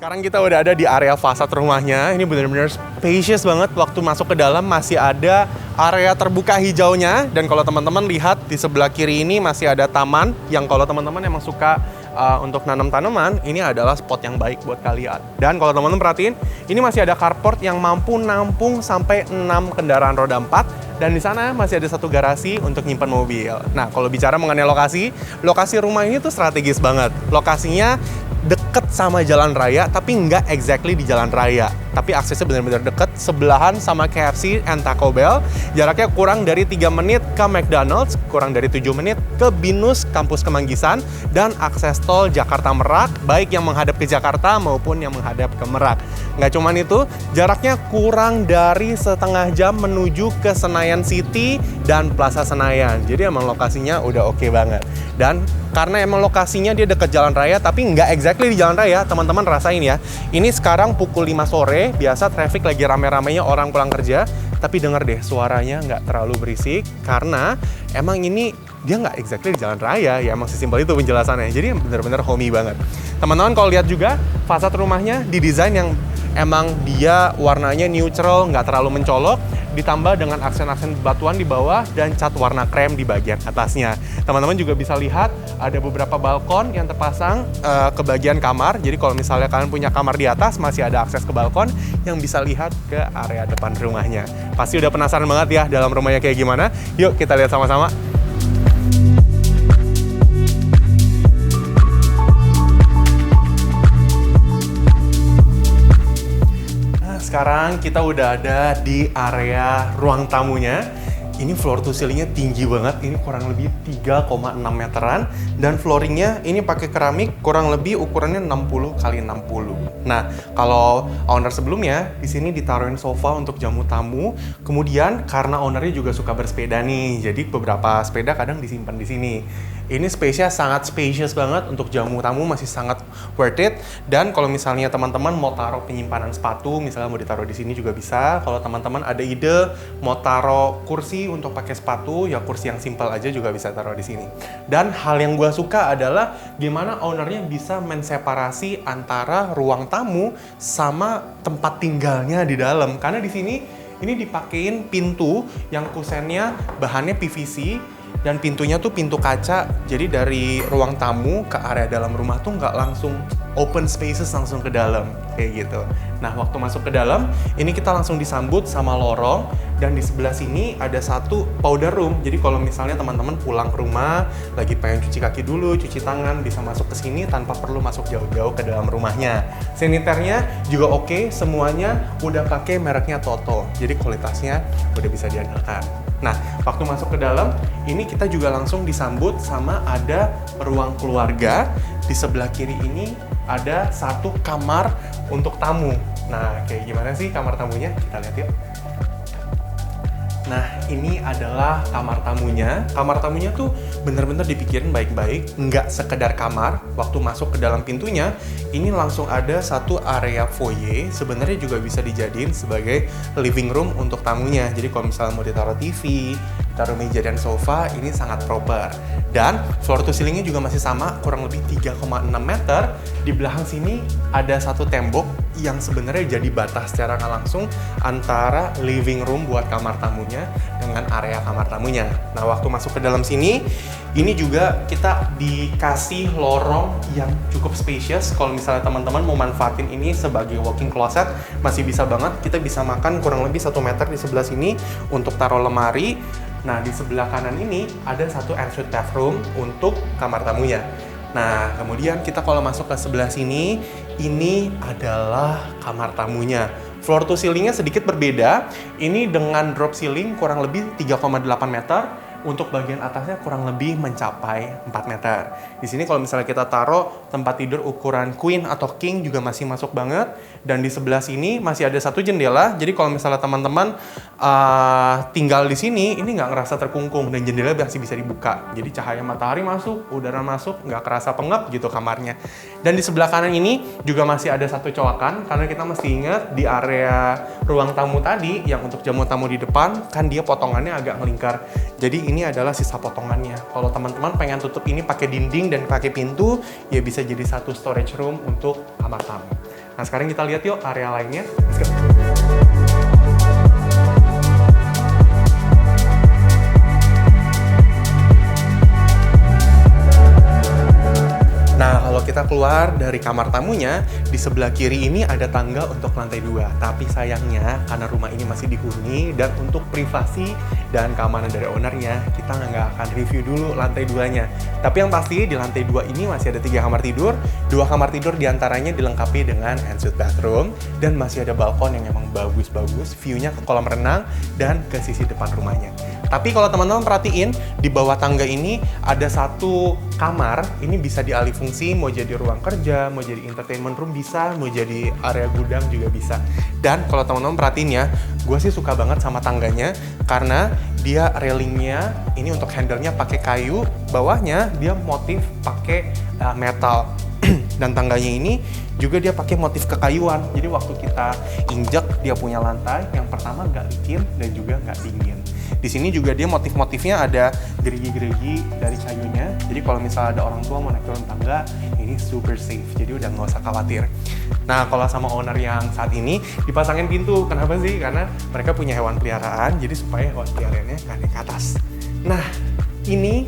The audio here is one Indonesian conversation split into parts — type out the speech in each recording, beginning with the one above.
Sekarang kita udah ada di area fasad rumahnya. Ini benar-benar spacious banget. Waktu masuk ke dalam masih ada area terbuka hijaunya. Dan kalau teman-teman lihat di sebelah kiri ini masih ada taman. Yang kalau teman-teman emang suka untuk nanam tanaman, ini adalah spot yang baik buat kalian. Dan kalau teman-teman perhatiin, ini masih ada carport yang mampu nampung sampai 6 kendaraan roda 4. Dan di sana masih ada satu garasi untuk nyimpan mobil. Nah, kalau bicara mengenai lokasi rumah ini tuh strategis banget. Lokasinya deket sama jalan raya, tapi nggak exactly di jalan raya. Tapi aksesnya benar-benar deket, sebelahan sama KFC and Taco Bell. Jaraknya kurang dari 3 menit ke McDonald's, kurang dari 7 menit ke BINUS Kampus Kemanggisan, dan akses tol Jakarta Merak, baik yang menghadap ke Jakarta maupun yang menghadap ke Merak. Nggak cuman itu, jaraknya kurang dari setengah jam menuju ke Senayan City dan Plaza Senayan. Jadi emang lokasinya udah oke banget. Dan karena emang lokasinya dia deket jalan raya, tapi nggak exactly di jalan raya, teman-teman rasain ya. Ini sekarang pukul 5 sore, biasa traffic lagi rame-ramenya orang pulang kerja, tapi denger deh suaranya nggak terlalu berisik, karena emang ini dia nggak exactly di jalan raya, ya emang sesimpel itu penjelasannya. Jadi bener-bener homey banget. Teman-teman kalau lihat juga, fasad rumahnya didesain yang emang dia warnanya neutral, nggak terlalu mencolok, ditambah dengan aksen-aksen batuan di bawah dan cat warna krem di bagian atasnya. Teman-teman juga bisa lihat ada beberapa balkon yang terpasang ke bagian kamar. Jadi kalau misalnya kalian punya kamar di atas, masih ada akses ke balkon yang bisa lihat ke area depan rumahnya. Pasti udah penasaran banget ya dalam rumahnya kayak gimana? Yuk kita lihat sama-sama. Sekarang kita udah ada di area ruang tamunya. Ini floor to ceilingnya tinggi banget, ini kurang lebih 3,6 meteran. Dan flooringnya ini pakai keramik, kurang lebih ukurannya 60 x 60. Nah, kalau owner sebelumnya, di sini ditaruhin sofa untuk jamu tamu. Kemudian karena ownernya juga suka bersepeda nih, jadi beberapa sepeda kadang disimpan di sini. Ini space-nya sangat spacious banget, untuk jamu tamu masih sangat worth it. Dan kalau misalnya teman-teman mau taruh penyimpanan sepatu, misalnya mau ditaruh di sini juga bisa. Kalau teman-teman ada ide mau taruh kursi untuk pakai sepatu, ya kursi yang simple aja juga bisa taruh di sini. Dan hal yang gue suka adalah gimana ownernya bisa menseparasi antara ruang tamu sama tempat tinggalnya di dalam. Karena di sini ini dipakein pintu yang kusennya bahannya PVC. Dan pintunya tuh pintu kaca, jadi dari ruang tamu ke area dalam rumah tuh nggak langsung open spaces langsung ke dalam, kayak gitu. Nah, waktu masuk ke dalam, ini kita langsung disambut sama lorong, dan di sebelah sini ada satu powder room. Jadi kalau misalnya teman-teman pulang ke rumah, lagi pengen cuci kaki dulu, cuci tangan, bisa masuk ke sini tanpa perlu masuk jauh-jauh ke dalam rumahnya. Saniternya juga oke, semuanya udah pakai mereknya Toto, jadi kualitasnya udah bisa diandalkan. Nah, waktu masuk ke dalam, ini kita juga langsung disambut sama ada ruang keluarga. Di sebelah kiri ini ada satu kamar untuk tamu. Nah, kayak gimana sih kamar tamunya? Kita lihat yuk. Nah, ini adalah kamar tamunya. Kamar tamunya tuh bener-bener dipikirin baik-baik, nggak sekedar kamar. Waktu masuk ke dalam pintunya, ini langsung ada satu area foyer. Sebenarnya juga bisa dijadiin sebagai living room untuk tamunya. Jadi kalau misalnya mau ditaruh TV, taruh meja dan sofa, ini sangat proper. Dan floor to ceilingnya juga masih sama, kurang lebih 3,6 meter. Di belakang sini ada satu tembok yang sebenarnya jadi batas secara nggak langsung antara living room buat kamar tamunya dengan area kamar tamunya. Nah, waktu masuk ke dalam sini, ini juga kita dikasih lorong yang cukup spacious. Kalau misalnya teman-teman mau manfaatin ini sebagai walk-in closet, masih bisa banget. Kita bisa makan kurang lebih 1 meter di sebelah sini untuk taruh lemari. Nah, di sebelah kanan ini ada satu ensuite bathroom untuk kamar tamunya. Nah, kemudian kita kalau masuk ke sebelah sini, ini adalah kamar tamunya. Floor to ceilingnya sedikit berbeda. Ini dengan drop ceiling kurang lebih 3,8 meter. Untuk bagian atasnya kurang lebih mencapai 4 meter. Di sini kalau misalnya kita taruh tempat tidur ukuran queen atau king juga masih masuk banget. Dan di sebelah sini masih ada satu jendela. Jadi kalau misalnya teman-teman tinggal di sini, ini nggak ngerasa terkungkung dan jendela masih bisa dibuka. Jadi cahaya matahari masuk, udara masuk, nggak kerasa pengap gitu kamarnya. Dan di sebelah kanan ini juga masih ada satu colokan, karena kita mesti ingat di area ruang tamu tadi yang untuk jamu tamu di depan kan dia potongannya agak melingkar. Jadi ini adalah sisa potongannya. Kalau teman-teman pengen tutup ini pakai dinding dan pakai pintu, ya bisa jadi satu storage room untuk kamar tamu. Nah, sekarang kita lihat yuk area lainnya. Let's go. Nah, kalau kita keluar dari kamar tamunya, di sebelah kiri ini ada tangga untuk lantai 2. Tapi sayangnya, karena rumah ini masih dihuni, dan untuk privasi dan keamanan dari ownernya, kita nggak akan review dulu lantai 2-nya. Tapi yang pasti, di lantai 2 ini masih ada 3 kamar tidur. 2 kamar tidur diantaranya dilengkapi dengan ensuite bathroom, dan masih ada balkon yang emang bagus-bagus, view-nya ke kolam renang, dan ke sisi depan rumahnya. Tapi kalau teman-teman perhatiin, di bawah tangga ini ada satu kamar, ini bisa dialih fungsi, mau jadi ruang kerja, mau jadi entertainment room bisa, mau jadi area gudang juga bisa. Dan kalau teman-teman perhatiin ya, gue sih suka banget sama tangganya, karena dia railingnya, ini untuk handle-nya pakai kayu, bawahnya dia motif pakai metal. Dan tangganya ini juga dia pakai motif kekayuan. Jadi waktu kita injek, dia punya lantai yang pertama nggak licin dan juga nggak dingin. Di sini juga dia motif-motifnya ada gerigi-gerigi dari kayunya. Jadi kalau misalnya ada orang tua mau naik turun tangga, ini super safe. Jadi udah nggak usah khawatir. Nah, kalau sama owner yang saat ini dipasangin pintu. Kenapa sih? Karena mereka punya hewan peliharaan, jadi supaya hewan peliharaannya nggak naik ke atas. Nah, ini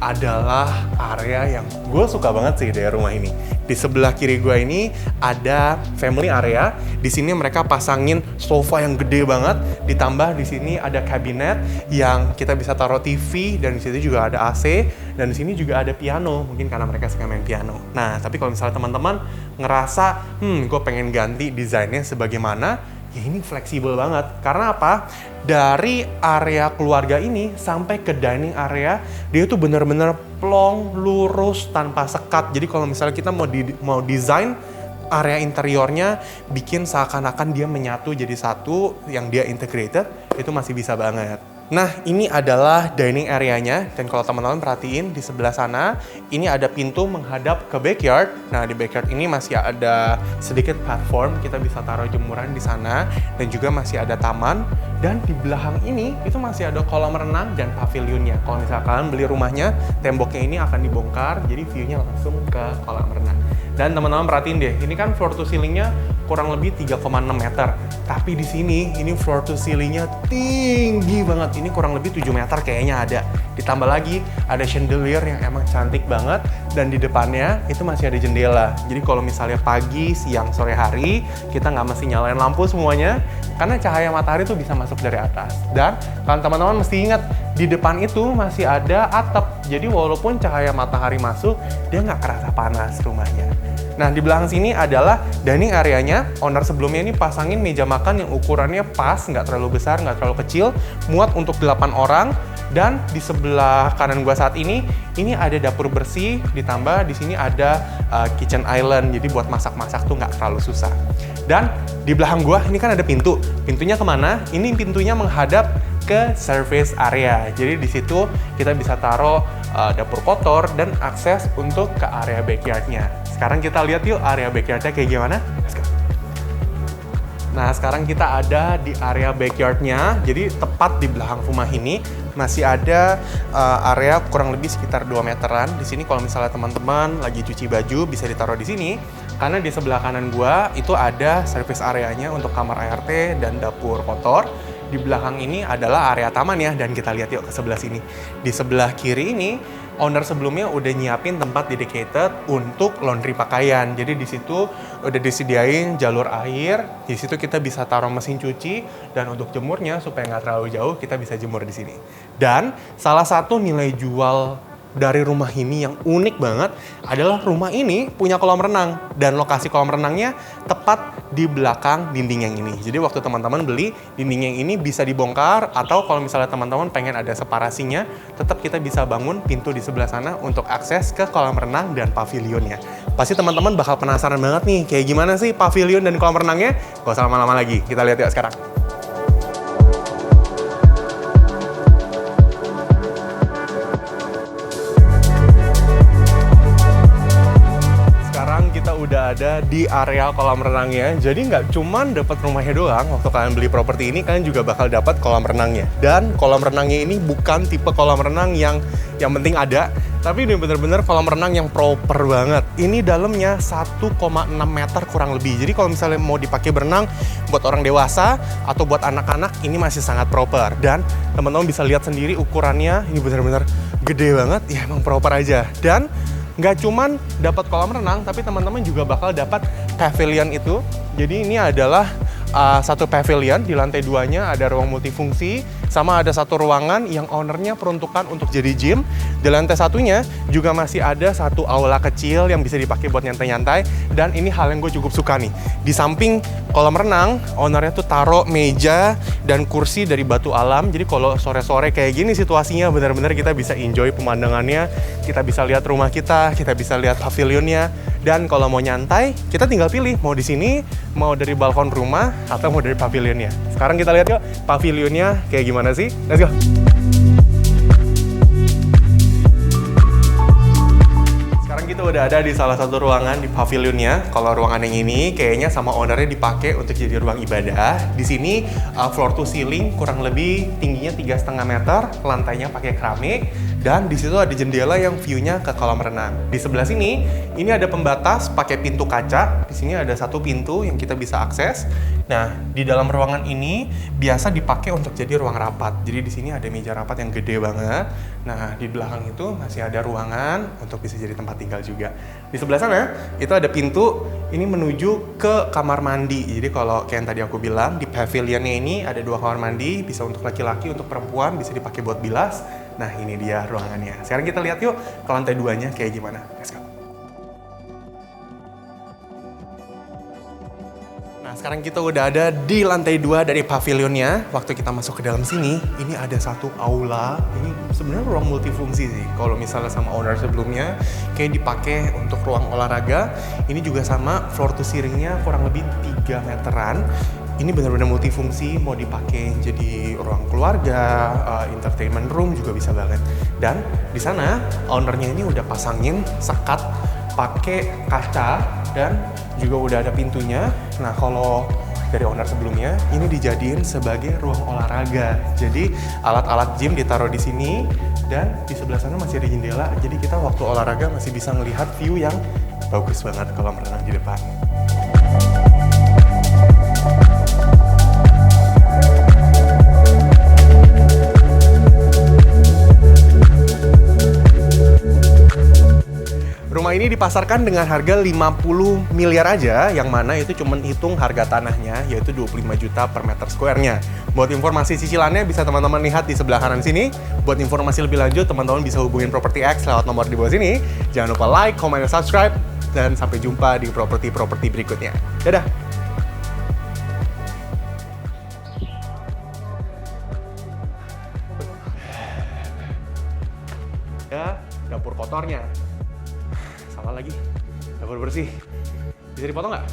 adalah area yang gue suka banget sih dari rumah ini. Di sebelah kiri gue ini ada family area. Di sini mereka pasangin sofa yang gede banget. Ditambah di sini ada kabinet yang kita bisa taruh TV, dan di situ juga ada AC. Dan di sini juga ada piano, mungkin karena mereka suka main piano. Nah, tapi kalau misalnya teman-teman ngerasa, gue pengen ganti desainnya sebagaimana, ya ini fleksibel banget. Karena apa? Dari area keluarga ini sampai ke dining area, dia tuh bener-bener plong, lurus, tanpa sekat. Jadi kalau misalnya kita mau desain area interiornya, bikin seakan-akan dia menyatu jadi satu, yang dia integrated, itu masih bisa banget. Nah, ini adalah dining area-nya, dan kalau teman-teman perhatiin di sebelah sana, ini ada pintu menghadap ke backyard. Nah, di backyard ini masih ada sedikit platform, kita bisa taruh jemuran di sana, dan juga masih ada taman. Dan di belakang ini, itu masih ada kolam renang dan pavilionnya. Kalau misalkan beli rumahnya, temboknya ini akan dibongkar, jadi view-nya langsung ke kolam renang. Dan teman-teman perhatiin deh, ini kan floor to ceiling-nya kurang lebih 3,6 meter. Tapi di sini, ini floor to ceiling-nya tinggi banget. Ini kurang lebih 7 meter kayaknya ada. Ditambah lagi, ada chandelier yang emang cantik banget. Dan di depannya, itu masih ada jendela. Jadi kalau misalnya pagi, siang, sore hari, kita nggak mesti nyalain lampu semuanya. Karena cahaya matahari tuh bisa masuk dari atas. Dan kalau teman-teman mesti ingat, di depan itu masih ada atap. Jadi walaupun cahaya matahari masuk, dia nggak kerasa panas rumahnya. Nah, di belakang sini adalah dining area-nya. Owner sebelumnya ini pasangin meja makan yang ukurannya pas, nggak terlalu besar, nggak terlalu kecil, muat untuk 8 orang. Dan di sebelah kanan gua saat ini ada dapur bersih, ditambah di sini ada kitchen island, jadi buat masak-masak tuh nggak terlalu susah. Dan di belakang gua ini kan ada pintu. Pintunya kemana? Ini pintunya menghadap ke service area. Jadi di situ kita bisa taruh dapur kotor dan akses untuk ke area backyard-nya. Sekarang kita lihat yuk area backyard-nya kayak gimana. Let's go. Nah, sekarang kita ada di area backyard-nya. Jadi tepat di belakang rumah ini masih ada area kurang lebih sekitar 2 meteran. Di sini kalau misalnya teman-teman lagi cuci baju bisa ditaruh di sini. Karena di sebelah kanan gua itu ada service areanya untuk kamar ART dan dapur kotor. Di belakang ini adalah area taman ya, dan kita lihat yuk ke sebelah sini. Di sebelah kiri ini, owner sebelumnya udah nyiapin tempat dedicated untuk laundry pakaian. Jadi di situ udah disediain jalur air. Di situ kita bisa taruh mesin cuci, dan untuk jemurnya supaya nggak terlalu jauh, kita bisa jemur di sini. Dan salah satu nilai jual dari rumah ini yang unik banget adalah rumah ini punya kolam renang, dan lokasi kolam renangnya tepat di belakang dinding yang ini. Jadi waktu teman-teman beli, dinding yang ini bisa dibongkar, atau kalau misalnya teman-teman pengen ada separasinya, tetap kita bisa bangun pintu di sebelah sana untuk akses ke kolam renang dan pavilionnya. Pasti teman-teman bakal penasaran banget nih, kayak gimana sih pavilion dan kolam renangnya? Gak usah lama-lama lagi, kita lihat yuk sekarang. Udah ada di area kolam renangnya, jadi nggak cuman dapat rumahnya doang. Waktu kalian beli properti ini, kalian juga bakal dapat kolam renangnya. Dan kolam renangnya ini bukan tipe kolam renang yang penting ada. Tapi ini bener-bener kolam renang yang proper banget. Ini dalamnya 1,6 meter kurang lebih. Jadi kalau misalnya mau dipakai berenang buat orang dewasa atau buat anak-anak, ini masih sangat proper. Dan teman-teman bisa lihat sendiri ukurannya, ini bener-bener gede banget. Ya emang proper aja. Dan nggak cuman dapat kolam renang, tapi teman-teman juga bakal dapat pavilion itu. Jadi ini adalah satu pavilion, di lantai 2-nya ada ruang multifungsi, sama ada satu ruangan yang ownernya peruntukan untuk jadi gym. Di lantai 1-nya juga masih ada satu aula kecil yang bisa dipakai buat nyantai-nyantai, dan ini hal yang gue cukup suka nih. Di samping kolam renang, ownernya tuh taruh meja dan kursi dari batu alam, jadi kalau sore-sore kayak gini situasinya benar-benar kita bisa enjoy pemandangannya, kita bisa lihat rumah kita bisa lihat pavilionnya, dan kalau mau nyantai, kita tinggal pilih mau di sini, mau dari balkon rumah, atau mau dari pavilionnya. Sekarang kita lihat yuk pavilionnya kayak gimana sih. Let's go. Sekarang kita udah ada di salah satu ruangan di pavilionnya. Kalau ruangan yang ini kayaknya sama ownernya dipakai untuk jadi ruang ibadah. Di sini floor to ceiling kurang lebih tingginya 3,5 meter, lantainya pakai keramik, dan di situ ada jendela yang view-nya ke kolam renang. Di sebelah sini ini ada pembatas pakai pintu kaca. Di sini ada satu pintu yang kita bisa akses. Nah, di dalam ruangan ini biasa dipakai untuk jadi ruang rapat. Jadi di sini ada meja rapat yang gede banget. Nah, di belakang itu masih ada ruangan untuk bisa jadi tempat tinggal juga. Di sebelah sana itu ada pintu, ini menuju ke kamar mandi. Jadi kalau kayak yang tadi aku bilang, di pavilionnya ini ada 2 kamar mandi, bisa untuk laki-laki, untuk perempuan, bisa dipakai buat bilas. Nah, ini dia ruangannya. Sekarang kita lihat yuk ke lantai 2-nya kayak gimana. Let's go. Nah, sekarang kita udah ada di lantai 2 dari pavilionnya. Waktu kita masuk ke dalam sini, ini ada satu aula. Ini sebenarnya ruang multifungsi sih. Kalau misalnya sama owner sebelumnya, kayak dipakai untuk ruang olahraga. Ini juga sama, floor to ceiling-nya kurang lebih 3 meteran. Ini benar-benar multifungsi, mau dipakai jadi ruang keluarga, entertainment room juga bisa banget. Dan di sana, ownernya ini udah pasangin sekat pakai kaca, dan juga udah ada pintunya. Nah, kalau dari owner sebelumnya, ini dijadiin sebagai ruang olahraga. Jadi alat-alat gym ditaruh di sini, dan di sebelah sana masih ada jendela. Jadi kita waktu olahraga masih bisa ngelihat view yang bagus banget kolam renang di depan. Rumah ini dipasarkan dengan harga 50 miliar aja, yang mana itu cuma hitung harga tanahnya, yaitu 25 juta per meter square-nya. Buat informasi cicilannya bisa teman-teman lihat di sebelah kanan sini. Buat informasi lebih lanjut, teman-teman bisa hubungin Property X lewat nomor di bawah sini. Jangan lupa like, comment, dan subscribe. Dan sampai jumpa di properti-properti berikutnya. Dadah! Ya, dapur kotornya. Salah lagi, dapur bersih. Bisa dipotong nggak?